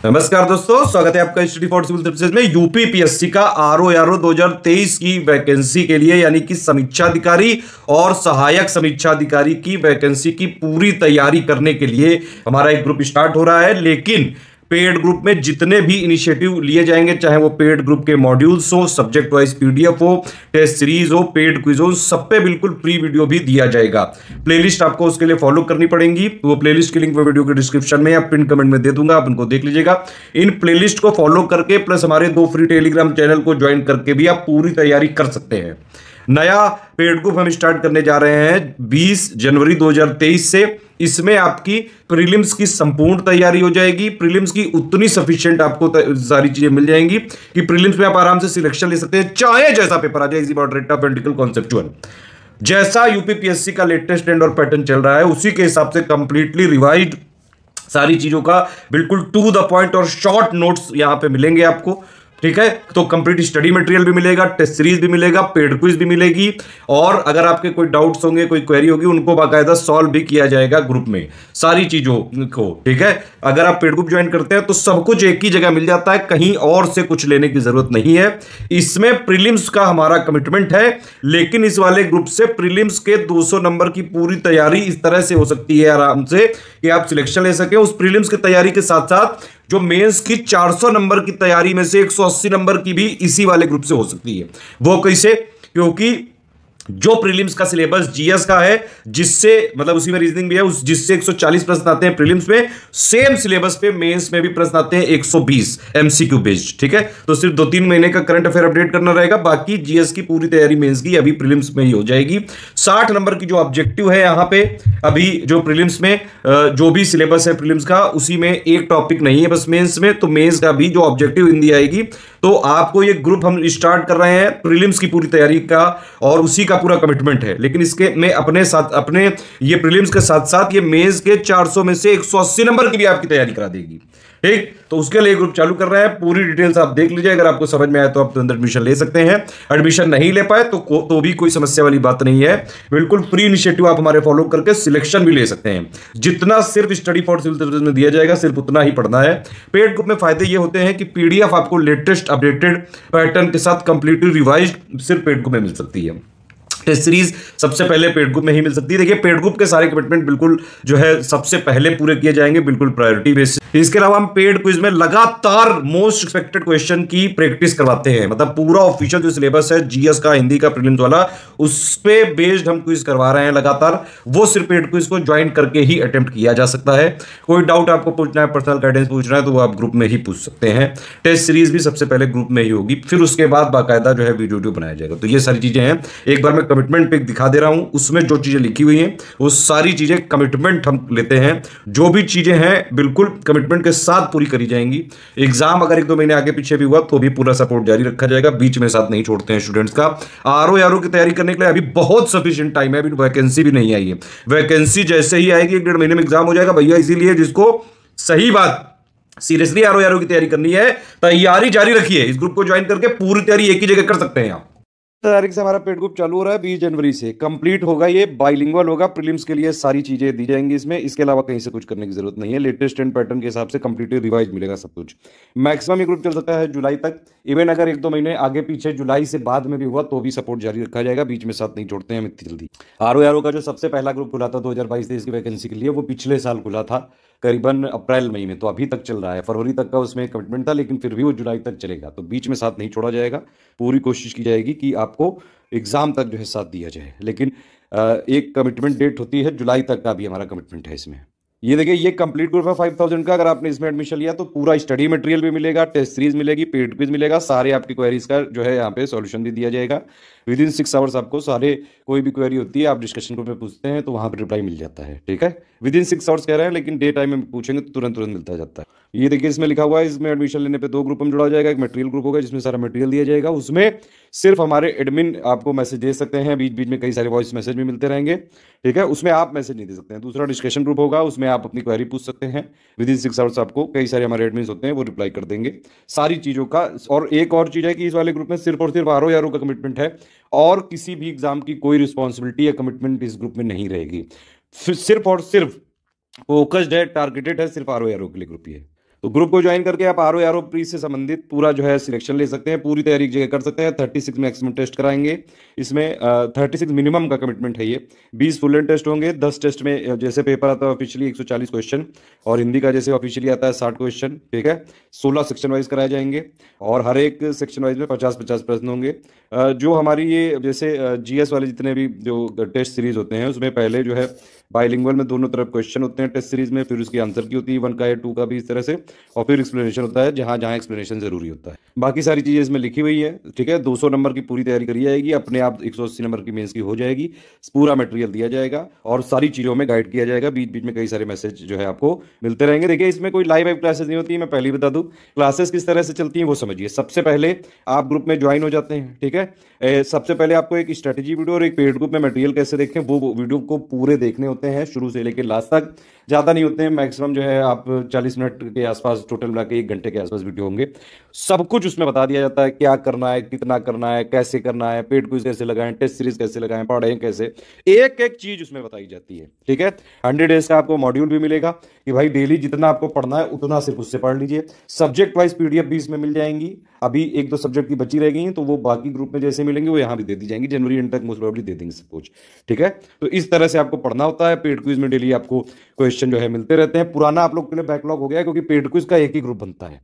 नमस्कार दोस्तों, स्वागत है आपका स्टडी फॉर सिविल सर्विसेज में। यूपीपीएससी का आरओ 2023 की वैकेंसी के लिए यानी कि समीक्षाधिकारी और सहायक समीक्षाधिकारी की वैकेंसी की पूरी तैयारी करने के लिए हमारा एक ग्रुप स्टार्ट हो रहा है। लेकिन पेड ग्रुप में जितने भी इनिशिएटिव लिए जाएंगे, चाहे वो पेड ग्रुप के मॉड्यूल्स हो, सब्जेक्ट वाइज पीडीएफ हो, टेस्ट सीरीज हो, पेड क्विज हो, सब पे बिल्कुल फ्री वीडियो भी दिया जाएगा। प्लेलिस्ट आपको उसके लिए फॉलो करनी पड़ेगी। वो प्लेलिस्ट की लिंक मैं वीडियो के डिस्क्रिप्शन में या पिन कमेंट में दे दूंगा, आप उनको देख लीजिएगा। इन प्लेलिस्ट को फॉलो करके प्लस हमारे 2 फ्री टेलीग्राम चैनल को ज्वाइन करके भी आप पूरी तैयारी कर सकते हैं। नया पेड ग्रुप हम स्टार्ट करने जा रहे हैं 20 जनवरी 2023 से। इसमें आपकी प्रीलिम्स की संपूर्ण तैयारी हो जाएगी। प्रीलिम्स की उतनी सफिशिएंट आपको सारी चीजें मिल जाएंगी कि प्रीलिम्स में आप आराम से सिलेक्शन ले सकते हैं, चाहे जैसा पेपर आ जाए। इजी मॉडरेट ऑफ एंटिकल कॉन्सेप्चुअल जैसा यूपीपीएससी का लेटेस्ट ट्रेंड और पैटर्न चल रहा है, उसी के हिसाब से कंप्लीटली रिवाइज्ड सारी चीजों का बिल्कुल टू द पॉइंट और शॉर्ट नोट्स यहां पे मिलेंगे आपको। ठीक है, तो कंप्लीट स्टडी मटेरियल भी मिलेगा, टेस्ट सीरीज भी मिलेगा, पेड क्विज भी मिलेगी, और अगर आपके कोई डाउट्स होंगे, कोई क्वेरी होगी, उनको बाकायदा सॉल्व भी किया जाएगा ग्रुप में सारी चीजों को। ठीक है, अगर आप पेड ग्रुप ज्वाइन करते हैं तो सब कुछ एक ही जगह मिल जाता है, कहीं और से कुछ लेने की जरूरत नहीं है। इसमें प्रीलिम्स का हमारा कमिटमेंट है, लेकिन इस वाले ग्रुप से प्रीलिम्स के 200 नंबर की पूरी तैयारी इस तरह से हो सकती है आराम से कि आप सिलेक्शन ले सकें। उस प्रीलिम्स की तैयारी के साथ साथ जो मेंस की 400 नंबर की तैयारी में से 180 नंबर की भी इसी वाले ग्रुप से हो सकती है। वो कैसे? क्योंकि जो प्रीलिम्स का सिलेबस जीएस का है, जिससे मतलब उसी में रीजनिंग भी है, उस जिससे 140 प्रश्न आते हैं प्रीलिम्स में, सेम सिलेबस पे मेंस में भी प्रश्न आते हैं 120 एमसीक्यू बेस्ड। ठीक है, तो सिर्फ 2-3 महीने का करंट अफेयर अपडेट करना रहेगा, बाकी जीएस की पूरी तैयारी मेंस की अभी प्रीलिम्स में ही हो जाएगी। 60 नंबर की जो ऑब्जेक्टिव है यहां पे, अभी जो प्रीलिम्स में जो भी सिलेबस है प्रीलिम्स का, उसी में एक टॉपिक नहीं है बस मेंस में, तो मेंस का भी जो ऑब्जेक्टिव हिंदी आएगी। तो आपको ये ग्रुप हम स्टार्ट कर रहे हैं प्रीलिम्स की पूरी तैयारी का, और उसी का पूरा कमिटमेंट है। लेकिन इसके में अपने ये प्रीलिम्स के साथ साथ ये मेंस के 400 में से 180 नंबर की भी आपकी तैयारी करा देगी। ठीक, तो उसके लिए ग्रुप चालू कर रहे हैं। पूरी डिटेल्स आप देख लीजिए, अगर आपको समझ में आए तो आप तुरंत एडमिशन ले सकते हैं। एडमिशन नहीं ले पाए तो भी कोई समस्या वाली बात नहीं है, बिल्कुल फ्री इनिशिएटिव आप हमारे फॉलो करके सिलेक्शन भी ले सकते हैं। जितना सिर्फ स्टडी फॉर सिविल सर्विसेज में दिया जाएगा, सिर्फ उतना ही पढ़ना है। पेड ग्रुप में फायदे ये होते हैं कि पीडीएफ आपको लेटेस्ट अपडेटेड पैटर्न के साथ कंप्लीटली रिवाइज्ड सिर्फ पेड ग्रुप में मिल सकती है। टेस्ट सीरीज सबसे पहले पेड ग्रुप में ही मिल सकती है। देखिए, पेड ग्रुप के सारे कमिटमेंट बिल्कुल जो है सबसे पहले पूरे किए जाएंगे, बिल्कुल प्रायोरिटी बेसिस। इसके अलावा हम पेड क्विज में लगातार मोस्ट एक्सपेक्टेड क्वेश्चन की प्रैक्टिस करवाते हैं। मतलब पूरा ऑफिशियल जो सिलेबस है जीएस का, हिंदी का, प्रीलिम्स वाला, उस पे बेस्ड हम क्विज करवा रहे हैं लगातार। वो सिर्फ पेड क्विज को ज्वाइन करके ही अटेम्प्ट किया जा सकता है। कोई डाउट आपको पूछना है, पर्सनल गाइडेंस पूछना है, तो वो आप ग्रुप में ही पूछ सकते हैं। टेस्ट सीरीज भी सबसे पहले ग्रुप में ही होगी, फिर उसके बाद बाकायदा जो है वीडियो बनाया जाएगा। तो ये सारी चीजें हैं। एक बार मैं कमिटमेंट पे दिखा दे रहा हूं, उसमें जो चीजें लिखी हुई हैं वो सारी चीजें कमिटमेंट हम लेते हैं। जो भी चीजें हैं बिल्कुल कमिटमेंट के साथ पूरी करी जाएंगी। एग्जाम अगर 1-2 महीने आगे पीछे भी हुआ तो भी पूरा सपोर्ट जारी रखा जाएगा, बीच में साथ नहीं छोड़ते हैं स्टूडेंट्स का। आरओ की तैयारी करने के लिए अभी बहुत सफिशिएंट टाइम है, अभी वैकेंसी भी नहीं आई है। वैकेंसी जैसे ही आएगी 1-1.5 महीने में एग्जाम हो जाएगा भैया। इसीलिए जिसको सही बात सीरियसली आरओ की तैयारी करनी है, तैयारी जारी रखिए। इस ग्रुप को ज्वाइन करके पूरी तैयारी एक ही जगह कर सकते हैं आप। तारीख से हमारा पेड ग्रुप चालू हो रहा है, 20 जनवरी से कंप्लीट होगा। ये बाइलिंगुअल होगा, प्रीलिम्स के लिए सारी चीजें दी जाएंगी इसमें। इसके अलावा कहीं से कुछ करने की जरूरत नहीं है। लेटेस्ट एंड पैटर्न के हिसाब से कंप्लीटली रिवाइज मिलेगा सब कुछ। मैक्सिमम ये ग्रुप चल सकता है जुलाई तक। इवन अगर 1-2 महीने आगे पीछे जुलाई से बाद में भी हुआ तो भी सपोर्ट जारी रखा जाएगा, बीच में साथ नहीं छोड़ते हैं हम इतनी जल्दी। आरओ का जो सबसे पहला ग्रुप खुला था 2022-23 की वैकेंसी के लिए, वो पिछले साल खुला था करीबन अप्रैल मई में, तो अभी तक चल रहा है। फरवरी तक का उसमें कमिटमेंट था, लेकिन फिर भी वो जुलाई तक चलेगा, तो बीच में साथ नहीं छोड़ा जाएगा। पूरी कोशिश की जाएगी कि आपको एग्जाम तक जो है साथ दिया जाए। लेकिन एक कमिटमेंट डेट होती है, जुलाई तक का भी हमारा कमिटमेंट है इसमें। ये देखिए, ये कंप्लीट ग्रुप है 5000 का। अगर आपने इसमें एडमिशन लिया तो पूरा स्टडी मटेरियल भी मिलेगा, टेस्ट सीरीज मिलेगी, पेड क्विज मिलेगा, सारे आपकी क्वेरीज का जो है यहाँ पे सॉल्यूशन भी दिया जाएगा। विदिन 6 आवर्स आपको सारे कोई भी क्वेरी होती है आप डिस्कशन ग्रुप में पूछते हैं तो वहाँ पर रिप्लाई मिल जाता है। ठीक है, विदिन 6 आवर्स कह रहे हैं, लेकिन डे टाइम में पूछेंगे तो तुरंत मिलता जाता है। ये देखिए, इसमें लिखा हुआ है, इसमें एडमिशन लेने पे 2 ग्रुप में जुड़ा जाएगा। एक मटेरियल ग्रुप होगा जिसमें सारा मटेरियल दिया जाएगा, उसमें सिर्फ हमारे एडमिन आपको मैसेज दे सकते हैं, बीच बीच में कई सारे वॉइस मैसेज भी मिलते रहेंगे। ठीक है, उसमें आप मैसेज नहीं दे सकते हैं। दूसरा डिस्कशन ग्रुप होगा, उसमें आप अपनी क्वेरी पूछ सकते हैं। विदिन 6 आवर्स आपको कई सारे हमारे एडमिन होते हैं, वो रिप्लाई कर देंगे सारी चीज़ों का। और एक और चीज़ है कि इस वाले ग्रुप में सिर्फ और सिर्फ आरओ का कमिटमेंट है, और किसी भी एग्जाम की कोई रिस्पॉन्सिबिलिटी या कमिटमेंट इस ग्रुप में नहीं रहेगी। सिर्फ और सिर्फ फोकस्ड है, टारगेटेड है सिर्फ आरओ के लिए ग्रुप ही है। तो ग्रुप को ज्वाइन करके आप आरओ प्री से संबंधित पूरा जो है सिलेक्शन ले सकते हैं, पूरी तैयारी एक जगह कर सकते हैं। 36 मैक्सिमम टेस्ट कराएंगे, इसमें 36 मिनिमम का कमिटमेंट है ये। 20 फुल एंड टेस्ट होंगे, 10 टेस्ट में जैसे पेपर आता है ऑफिशियली 140 क्वेश्चन, और हिंदी का जैसे ऑफिशियली आता है 60 क्वेश्चन, ठीक है। 16 सेक्शन वाइज कराए जाएंगे और हर एक सेक्शन वाइज में 50-50 प्रश्न होंगे। जो हमारी ये जैसे जीएस वाले जितने भी जो टेस्ट सीरीज होते हैं उसमें पहले जो है बाइलिंगुअल में दोनों तरफ क्वेश्चन होते हैं टेस्ट सीरीज में, फिर उसकी आंसर की होती है 1 का या 2 का भी इस तरह से, और फिर एक्सप्लेनेशन होता है जहां जहां एक्सप्लेनेशन जरूरी होता है। बाकी सारी चीजें इसमें लिखी हुई है, ठीक है। 200 नंबर की पूरी तैयारी करी जाएगी, अपने आप 180 नंबर की मेंस की हो जाएगी। पूरा मटेरियल दिया जाएगा और सारी चीजों में गाइड किया जाएगा। बीच बीच में कई सारे मैसेज जो है आपको मिलते रहेंगे। देखिए इसमें कोई लाइव क्लासेस नहीं होती, मैं पहले बता दूं क्लासेस किस तरह से चलती हैं वो समझिए। सबसे पहले आप ग्रुप में ज्वाइन हो जाते हैं, ठीक है। सबसे पहले आपको एक स्ट्रेटेजी वीडियो और एक पेड ग्रुप में मटेरियल कैसे देखें वो वीडियो को पूरे देखने होते हैं, शुरू से लेकर लास्ट तक। ज्यादा नहीं होते हैं, मैक्सिमम जो है आप 40 मिनट के आसपास, टोटल मिला के 1 घंटे के आसपास वीडियो होंगे। सब कुछ उसमें बता दिया जाता है, क्या करना है, कितना करना है, कैसे करना है, पेड क्विज कैसे लगाएं, टेस्ट सीरीज कैसे लगाएं, पढ़ें कैसे, एक एक चीज उसमें बताई जाती है, ठीक है। 100 डेज का आपको मॉड्यूल भी मिलेगा कि भाई डेली जितना आपको पढ़ना है उतना सिर्फ उससे पढ़ लीजिए। सब्जेक्ट वाइज पीडीएफ भी इसमें मिल जाएंगी, अभी 1-2 सब्जेक्ट की बची रह गई हैं तो वो बाकी ग्रुप में जैसे मिलेंगे वो यहाँ भी दे दी जाएंगी। जनवरी एंड तक मोस्ट प्रोबेबली दे देंगे सब कुछ, ठीक है। तो इस तरह से आपको पढ़ना होता है। पेड क्विज में डेली आपको क्वेश्चन जो है मिलते रहते हैं। पुराना आप लोग के लिए बैकलॉग हो गया है क्योंकि पेड क्विज का एक ही ग्रुप बनता है,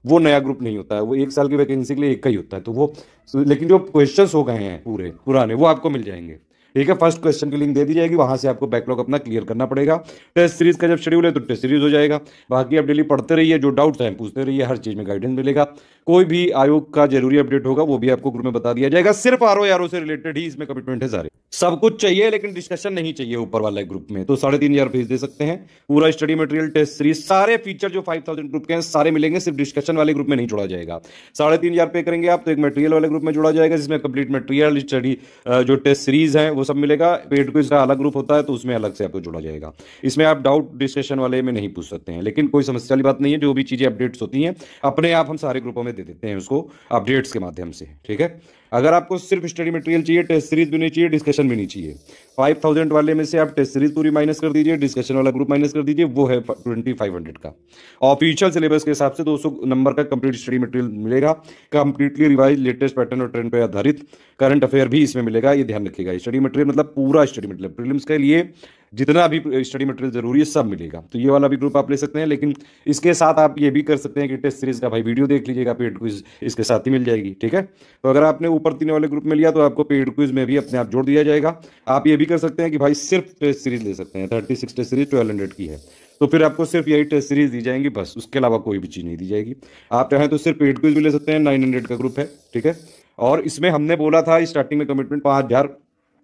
वो नया ग्रुप नहीं होता है, वो 1 साल की वैकेंसी के लिए एक का ही होता है। तो वो लेकिन जो क्वेश्चंस हो गए हैं पूरे पुराने वो आपको मिल जाएंगे, ठीक है। फर्स्ट क्वेश्चन की लिंक दे दी जाएगी, वहां से आपको बैकलॉग अपना क्लियर करना पड़ेगा। टेस्ट सीरीज का जब शेड्यूल है तो टेस्ट सीरीज हो जाएगा। बाकी आप डेली पढ़ते रहिए, जो डाउट्स हैं पूछते रहिए, हर चीज में गाइडेंस मिलेगा। कोई भी आयोग का जरूरी अपडेट होगा वो भी आपको ग्रुप में बता दिया जाएगा। सिर्फ आरओ से रिलेटेड ही इसमें कमिटमेंट है सारे। सब कुछ चाहिए लेकिन डिस्कशन नहीं चाहिए ऊपर वाले ग्रुप में, तो 3500 फीस दे सकते हैं। पूरा स्टडी मटेरियल, टेस्ट सीरीज, सारे फीचर जो 5000 ग्रुप के हैं सारे मिलेंगे, सिर्फ डिस्कशन वाले ग्रुप में नहीं जोड़ा जाएगा। 3500 पे करेंगे आप तो एक मटेरियल वाले ग्रुप में जोड़ा जाएगा जिसमें कंप्लीट मटेरियल, स्टडी जो टेस्ट सीरीज है वो सब मिलेगा। पेड क्विज का अलग ग्रुप होता है तो उसमें अलग से आपको जोड़ा जाएगा। इसमें आप डाउट डिस्कशन वाले में नहीं पूछ सकते हैं, लेकिन कोई समस्या वाली बात नहीं है। जो भी चीजें अपडेट्स होती हैं अपने आप हम सारे ग्रुपों में दे देते हैं उसको अपडेट्स के माध्यम से, ठीक है। अगर आपको सिर्फ स्टडी मटेरियल चाहिए, टेस्ट सीरीज भी नहीं चाहिए, डिस्कशन भी नहीं चाहिए, 5000 वाले में से आप टेस्ट सीरीज पूरी माइनस कर दीजिए, डिस्कशन वाला ग्रुप माइनस कर दीजिए, वो है 2500 का। ऑफिशियल सिलेबस के हिसाब से 200 नंबर का कंप्लीट स्टडी मटेरियल मिलेगा, कंप्लीटली रिवाइज, लेटेस्ट पैटर्न और ट्रेंड पर आधारित। करंट अफेयर भी इसमें मिलेगा, ये ध्यान रखिएगा। स्टडी मटेरियल मतलब पूरा स्टडी मटेरियल, प्रीलिम्स के लिए जितना भी स्टडी मटेरियल जरूरी है सब मिलेगा। तो ये वाला भी ग्रुप आप ले सकते हैं, लेकिन इसके साथ आप ये भी कर सकते हैं कि टेस्ट सीरीज का भाई वीडियो देख लीजिएगा, पेड क्विज इसके साथ ही मिल जाएगी, ठीक है। तो अगर आपने ऊपर 3 वाले ग्रुप में लिया तो आपको पेड क्विज में भी अपने आप जोड़ दिया जाएगा। आप ये भी कर सकते हैं कि भाई सिर्फ टेस्ट सीरीज ले सकते हैं, 36 टेस्ट सीरीज 1200 की है, तो फिर आपको सिर्फ यही टेस्ट सीरीज दी जाएंगी बस, उसके अलावा कोई भी चीज नहीं दी जाएगी। आप चाहें तो सिर्फ पेड क्विज भी ले सकते हैं, 900 का ग्रुप है, ठीक है। और इसमें हमने बोला था स्टार्टिंग में कमिटमेंट 5000,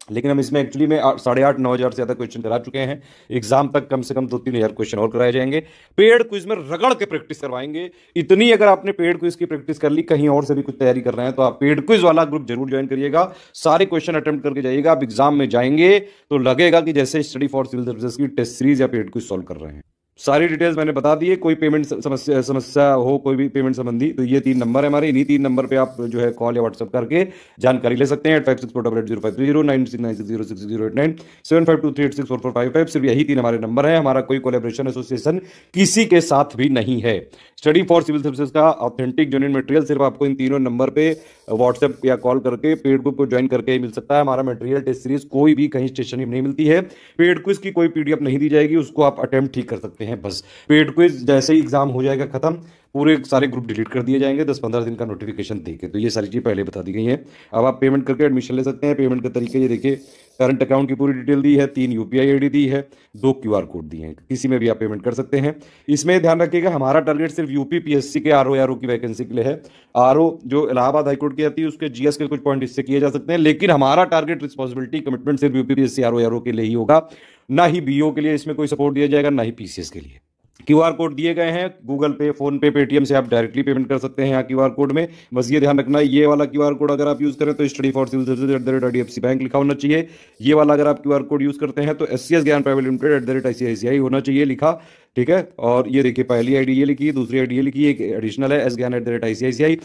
लेकिन हम इसमें एक्चुअली में 8,500-9,000 से ज्यादा क्वेश्चन करा चुके हैं। एग्जाम तक कम से कम 2-3 हजार क्वेश्चन और कराए जाएंगे। पेड क्विज में रगड़ के प्रैक्टिस करवाएंगे। इतनी अगर आपने पेड क्विज की प्रैक्टिस कर ली, कहीं और से भी कुछ तैयारी कर रहे हैं तो आप पेड क्विज वाला ग्रुप जरूर ज्वाइन करिएगा। सारे क्वेश्चन अटेम्प्ट करके जाइएगा। आप एग्जाम में जाएंगे तो लगेगा कि जैसे स्टडी फॉर सिविल सर्विसेज की टेस्ट सीरीज या पेड क्विज सॉल्व कर रहे हैं। सारी डिटेल्स मैंने बता दी है। कोई पेमेंट समस्या हो, कोई भी पेमेंट संबंधी, तो ये 3 नंबर है हमारे। इन्हीं 3 नंबर पे आप जो है कॉल या व्हाट्सएप करके जानकारी ले सकते हैं। 8564880530, 9696066089, 7523864455। सिर्फ यही 3 हमारे नंबर है। हमारा कोई कोलैबोरेशन एसोसिएशन किसी के साथ भी नहीं है। स्टडी फॉर सिविल सर्विसेज का ऑथेंटिक जेन्युइन मटेरियल सिर्फ आपको इन 3 नंबर पे व्हाट्सएप या कॉल करके पेड ग्रुप को ज्वाइन करके ही मिल सकता है। हमारा मटेरियल, टेस्ट सीरीज कोई भी कहीं स्टेशनरी में नहीं मिलती है। पेड क्विज की कोई पीडीएफ नहीं दी जाएगी, उसको आप अटेम्प्ट ठीक कर सकते हैं बस। पेड क्विज जैसे ही एग्जाम हो जाएगा खत्म, पूरे सारे ग्रुप डिलीट कर दिए जाएंगे 10-15 दिन का नोटिफिकेशन देके। तो ये सारी चीज पहले बता दी गई है। अब आप पेमेंट करके एडमिशन ले सकते हैं। पेमेंट का तरीके ये देखिए, करंट अकाउंट की पूरी डिटेल दी है, 3 यूपीआई आईडी दी है, 2 क्यूआर कोड दिए हैं, किसी में भी आप पेमेंट कर सकते हैं। इसमें ध्यान रखिएगा हमारा टारगेट सिर्फ यूपी पीएससी के आरओ की वैकेंसी के लिए है। आरओ जो इलाहाबाद हाईकोर्ट की आती है उसके जीएस के कुछ पॉइंट इससे किए जा सकते हैं, लेकिन हमारा टारगेट, रिस्पॉन्सिबिलिटी, कमिटमेंट सिर्फ यूपी पीएससी आरओ के लिए ही होगा। ना ही बीओ के लिए इसमें कोई सपोर्ट दिया जाएगा, ना ही पीसीएस के लिए। क्यूआर कोड दिए गए हैं, गूगल पे, फोन पे, पेटीएम से आप डायरेक्टली पेमेंट कर सकते हैं यहाँ क्यूआर कोड में। बस ये ध्यान रखना है, ये वाला क्यूआर कोड अगर आप यूज करें तो study for civil services @IDFC bank लिखा होना चाहिए। ये वाला अगर आप क्यूआर कोड यूज करते हैं तो SCS ज्ञान प्राइवेट लिमिटेड @ICICI होना चाहिए लिखा। ठीक है। और ये देखिए पहली आईडी ये लिखी है, दूसरी आईडी ये लिखी है, एक एडिशनल है sgyan@ICICI।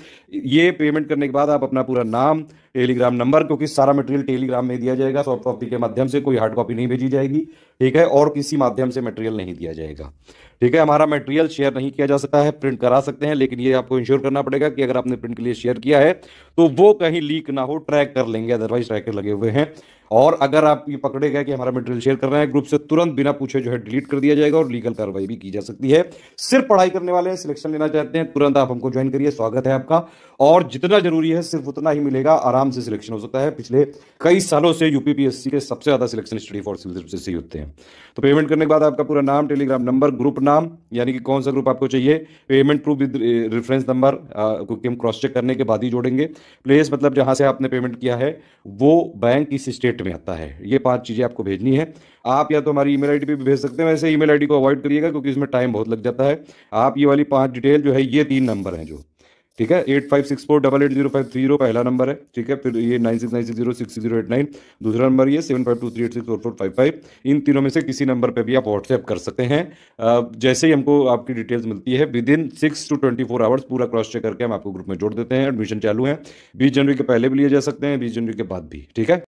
ये पेमेंट करने के बाद आप अपना पूरा नाम, टेलीग्राम नंबर, क्योंकि सारा मटेरियल टेलीग्राम में दिया जाएगा, सॉफ्ट कॉपी के माध्यम से, कोई हार्ड कॉपी नहीं भेजी जाएगी, ठीक है, और किसी माध्यम से मटेरियल नहीं दिया जाएगा, ठीक है। हमारा मटेरियल शेयर नहीं किया जा सकता है, प्रिंट करा सकते हैं, लेकिन ये आपको इंश्योर करना पड़ेगा कि अगर आपने प्रिंट के लिए शेयर किया है तो वो कहीं लीक ना हो, ट्रैक कर लेंगे, अदरवाइज ट्रैकर लगे हुए हैं। और अगर आप ये पकड़े गए कि हमारा मटेरियल शेयर कर रहे हैं ग्रुप से, तुरंत बिना पूछे जो है डिलीट कर दिया जाएगा और लीगल कार्रवाई भी की जा सकती है। सिर्फ पढ़ाई करने वाले हैं, सिलेक्शन लेना चाहते हैं, तुरंत आप हमको ज्वाइन करिए, स्वागत है आपका। और जितना जरूरी है सिर्फ उतना ही मिलेगा, आराम से सिलेक्शन हो सकता है। पिछले कई सालों से यूपीपीएससी के सबसे ज्यादा selection study for civil services से ही होते हैं। तो पेमेंट करने के बाद आपका पूरा नाम, टेलीग्राम नंबर, ग्रुप नाम, यानी कि कौन सा ग्रुप आपको चाहिए, payment proof with reference number, क्योंकि हम क्रॉस चेक करने के बाद ही जोड़ेंगे, प्लेस मतलब जहां से आपने पेमेंट किया है वो बैंक किस स्टेट में आता है, ये 5 चीजें आपको भेजनी है। आप या तो हमारी ईमेल आईडी पे भी भेज सकते हैं, वैसे ईमेल आईडी को अवॉइड करिएगा क्योंकि इसमें टाइम बहुत लग जाता है। आप ये वाली 5 डिटेल जो है, ये 3 नंबर हैं जो, ठीक है, 8564880530 पहला नंबर है, ठीक है, फिर ये 9696066089 दूसरा नंबर, ये 7523864455, इन तीनों में से किसी नंबर पे भी आप व्हाट्सएप कर सकते हैं। जैसे ही हमको आपकी डिटेल्स मिलती है, विद इन 6 to 24 आवर्स पूरा क्रॉस चेक करके हम आपको ग्रुप में जोड़ देते हैं। एडमिशन चालू है, 20 जनवरी के पहले भी लिए जा सकते हैं, 20 जनवरी के बाद भी, ठीक है।